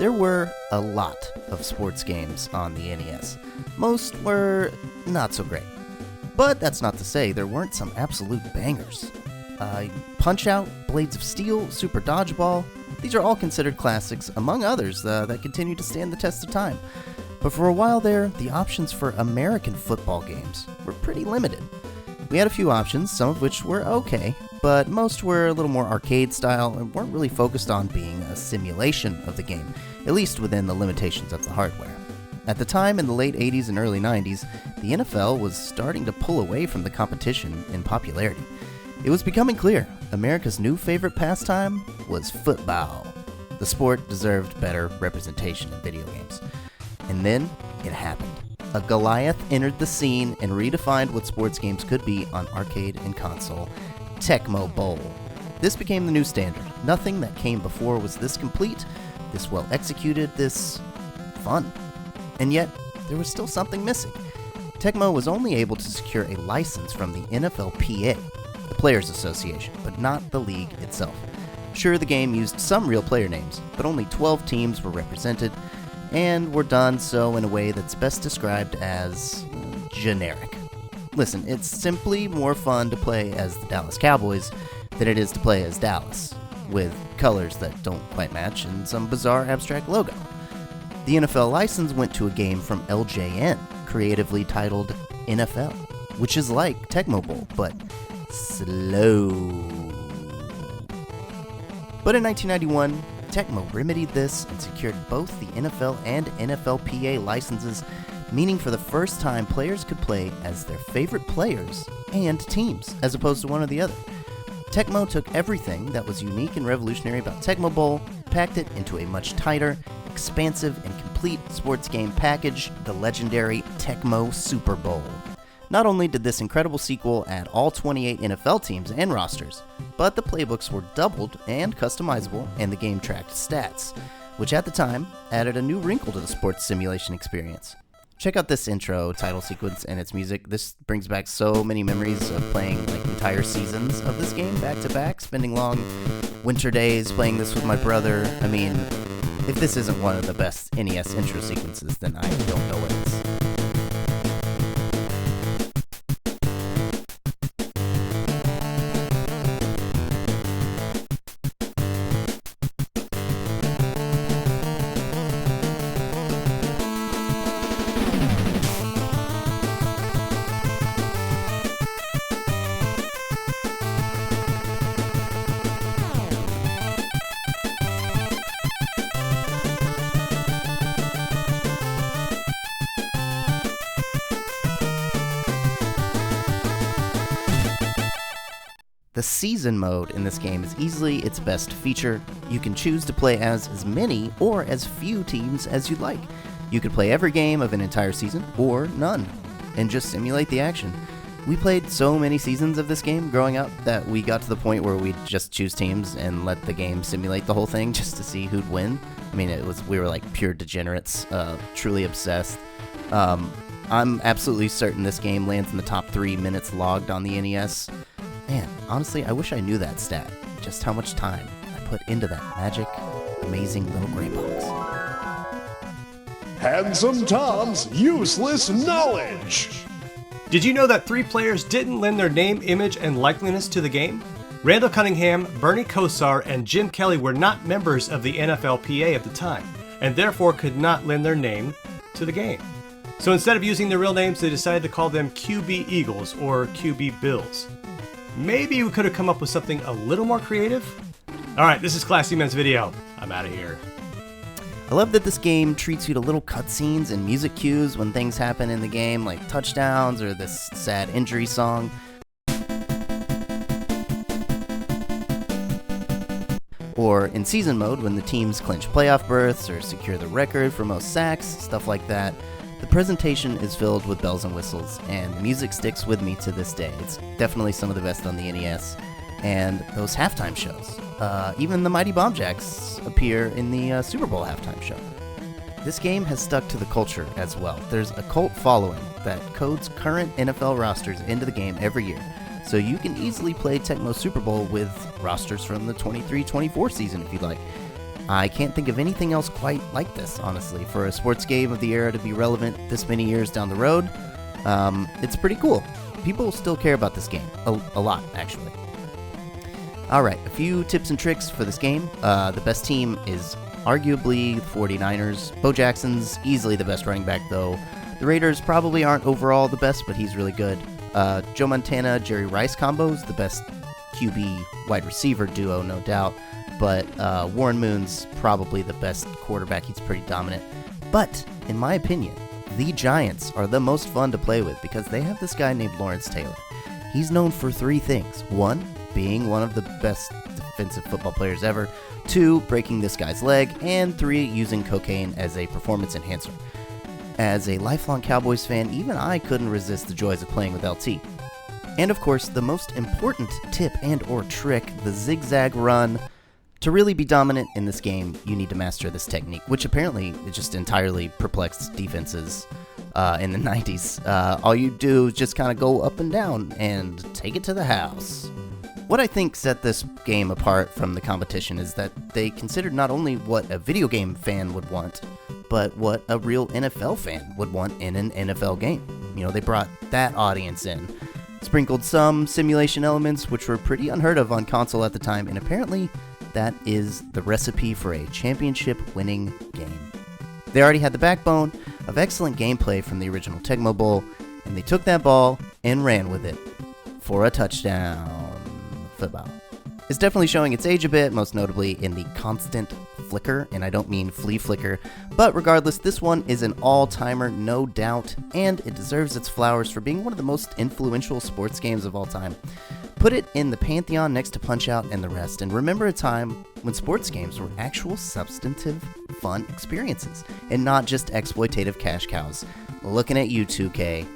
There were a lot of sports games on the NES. Most were not so great. But that's not to say there weren't some absolute bangers. Punch-Out!, Blades of Steel, Super Dodgeball, these are all considered classics, among others that continue to stand the test of time. But for a while there, the options for American football games were pretty limited. We had a few options, some of which were okay, but most were a little more arcade style and weren't really focused on being a simulation of the game, at least within the limitations of the hardware. At the time, in the late 80s and early 90s, the NFL was starting to pull away from the competition in popularity. It was becoming clear America's new favorite pastime was football. The sport deserved better representation in video games. And then, it happened. A Goliath entered the scene and redefined what sports games could be on arcade and console. Tecmo Bowl. This became the new standard. Nothing that came before was this complete, this well executed, this fun. And yet, there was still something missing. Tecmo was only able to secure a license from the NFLPA, the Players Association, but not the league itself. Sure, the game used some real player names, but only 12 teams were represented, and were done so in a way that's best described as generic. Listen, it's simply more fun to play as the Dallas Cowboys than it is to play as Dallas, with colors that don't quite match and some bizarre abstract logo. The NFL license went to a game from LJN, creatively titled NFL, which is like Tecmo Bowl, but slow. But in 1991, Tecmo remedied this and secured both the NFL and NFLPA licenses, meaning for the first time players could play as their favorite players and teams, as opposed to one or the other. Tecmo took everything that was unique and revolutionary about Tecmo Bowl, packed it into a much tighter, expansive, and complete sports game package, the legendary Tecmo Super Bowl. Not only did this incredible sequel add all 28 NFL teams and rosters, but the playbooks were doubled and customizable, and the game tracked stats, which at the time added a new wrinkle to the sports simulation experience. Check out this intro, title sequence, and its music. This brings back so many memories of playing entire seasons of this game back to back, spending long winter days playing this with my brother. I mean, if this isn't one of the best NES intro sequences, then I don't know what is. The season mode in this game is easily its best feature. You can choose to play as many or as few teams as you'd like. You could play every game of an entire season, or none, and just simulate the action. We played so many seasons of this game growing up that we got to the point where we'd just choose teams and let the game simulate the whole thing just to see who'd win. I mean, we were like pure degenerates, truly obsessed. I'm absolutely certain this game lands in the top 3 minutes logged on the NES. Man, honestly, I wish I knew that stat, just how much time I put into that magic, amazing little gray box. Handsome Tom's Useless Knowledge! Did you know that 3 players didn't lend their name, image, and likeliness to the game? Randall Cunningham, Bernie Kosar, and Jim Kelly were not members of the NFLPA at the time, and therefore could not lend their name to the game. So instead of using their real names, they decided to call them QB Eagles or QB Bills. Maybe we could have come up with something a little more creative? Alright, this is Classy Men's Video. I'm out of here. I love that this game treats you to little cutscenes and music cues when things happen in the game, like touchdowns or this sad injury song. Or in season mode, when the teams clinch playoff berths or secure the record for most sacks, stuff like that. The presentation is filled with bells and whistles, and the music sticks with me to this day. It's definitely some of the best on the NES. And those halftime shows. Even the Mighty Bomb Jacks appear in the Super Bowl halftime show. This game has stuck to the culture as well. There's a cult following that codes current NFL rosters into the game every year. So you can easily play Tecmo Super Bowl with rosters from the 23-24 season if you'd like. I can't think of anything else quite like this, honestly. For a sports game of the era to be relevant this many years down the road, it's pretty cool. People still care about this game. A lot, actually. Alright, a few tips and tricks for this game. The best team is arguably the 49ers. Bo Jackson's easily the best running back, though. The Raiders probably aren't overall the best, but he's really good. Joe Montana, Jerry Rice combo's the best QB wide receiver duo, no doubt. But Warren Moon's probably the best quarterback. He's pretty dominant. But, in my opinion, the Giants are the most fun to play with because they have this guy named Lawrence Taylor. He's known for 3 things. 1, being one of the best defensive football players ever. 2, breaking this guy's leg. And 3, using cocaine as a performance enhancer. As a lifelong Cowboys fan, even I couldn't resist the joys of playing with LT. And of course, the most important tip and or trick, the zigzag run. To really be dominant in this game, you need to master this technique, which apparently just entirely perplexed defenses in the 90s. All you do is just kind of go up and down and take it to the house. What I think set this game apart from the competition is that they considered not only what a video game fan would want, but what a real NFL fan would want in an NFL game. You know, they brought that audience in. Sprinkled some simulation elements, which were pretty unheard of on console at the time, and apparently that is the recipe for a championship-winning game. They already had the backbone of excellent gameplay from the original Tecmo Bowl, and they took that ball and ran with it for a touchdown. Football. It's definitely showing its age a bit, most notably in the constant flicker, and I don't mean flea flicker, but regardless, this one is an all-timer, no doubt, and it deserves its flowers for being one of the most influential sports games of all time. Put it in the pantheon next to Punch-Out and the rest, and remember a time when sports games were actual substantive, fun experiences, and not just exploitative cash cows. Looking at you, 2K.